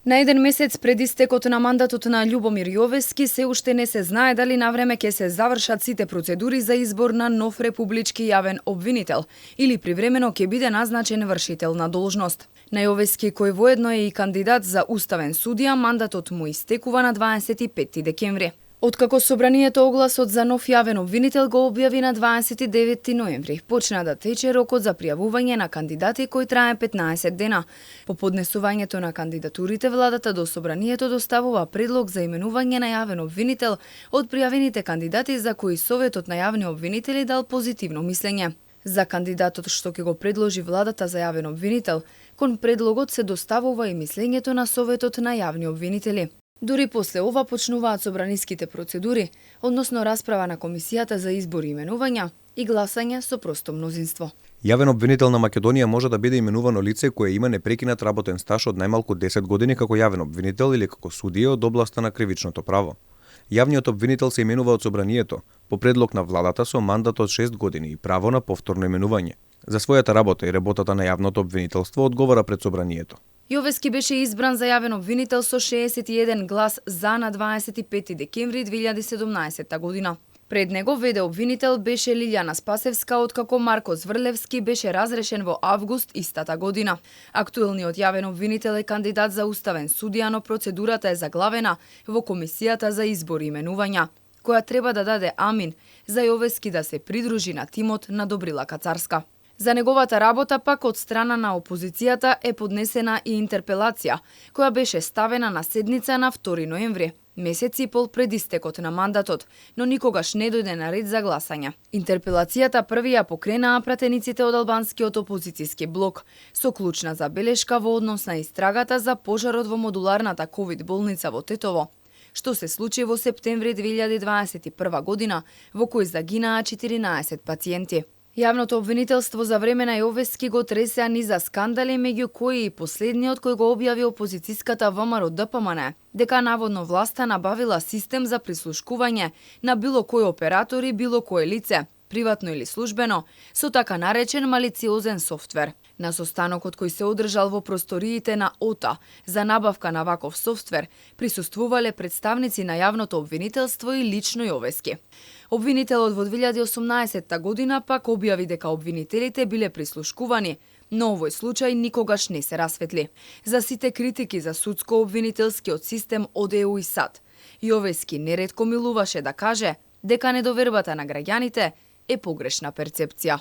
На еден месец пред истекот на мандатот на Љубомир Јовески се уште не се знае дали навреме ќе се завршат сите процедури за избор на нов републички јавен обвинител или привремено ќе биде назначен вршител на должност. На Јовески, кој воедно е и кандидат за уставен судија, мандатот му истекува на 25 декември. Откако собранието огласот за нов јавен обвинител го објави на 29 ноември, почна да тече рокот за пријавување на кандидати кој трае 15 дена. По поднесувањето на кандидатурите, владата до собранието доставува предлог за именување на јавен обвинител од пријавените кандидати за кои Советот на јавни обвинители дал позитивно мислење. За кандидатот што ќе го предложи владата за јавен обвинител, кон предлогот се доставува и мислењето на Советот на јавни обвинители. Дури после ова почнуваат собраниските процедури, односно расправа на Комисијата за избор и именувања и гласање со просто мнозинство. Јавен обвинител на Македонија може да биде именувано лице кое има непрекинат работен стаж од најмалку 10 години како јавен обвинител или како судија од областа на кривичното право. Јавниот обвинител се именува од собранието, по предлог на владата со мандат од 6 години и право на повторно именување. За својата работа и работата на јавното обвинителство одговара пред собранието. Јовески беше избран за јавен обвинител со 61 глас за на 25 декември 2017 година. Пред него веде обвинител беше Лилјана Спасевска, откако Марко Зврлевски беше разрешен во август истата година. Актуелниот јавен обвинител е кандидат за уставен судија, но процедурата е заглавена во Комисијата за избор и именувања, која треба да даде амин за Јовески да се придружи на тимот на Добрила Кацарска. За неговата работа пак од страна на опозицијата е поднесена и интерпелација, која беше ставена на седница на 2 ноември, месец и пол пред истекот на мандатот, но никогаш не дојде на ред за гласање. Интерпелацијата први ја покренаа пратениците од албанскиот опозицијски блок, со клучна забелешка во однос на истрагата за пожарот во модуларната ковид болница во Тетово, што се случи во септември 2021 година, во кој загинаа 14 пациенти. Јавното обвинителство за време на Јовески го тресеа низа скандали, меѓу кои и последниот кој го објави опозицијската ВМРО ДПМН, дека наводно власта набавила систем за прислушкување на било кој оператор и било кое лице, приватно или службено, со така наречен малициозен софтвер. На состанокот кој се одржал во просториите на ОТА за набавка на ваков софтвер, присуствувале представници на јавното обвинителство и лично Јовески. Обвинителот во 2018 година пак објави дека обвинителите биле прислушкувани, но овој случај никогаш не се расветли. За сите критики за судско-обвинителскиот систем од ЕУ и САД, Јовески неретко милуваше да каже дека недовербата на граѓаните е погрешна перцепција.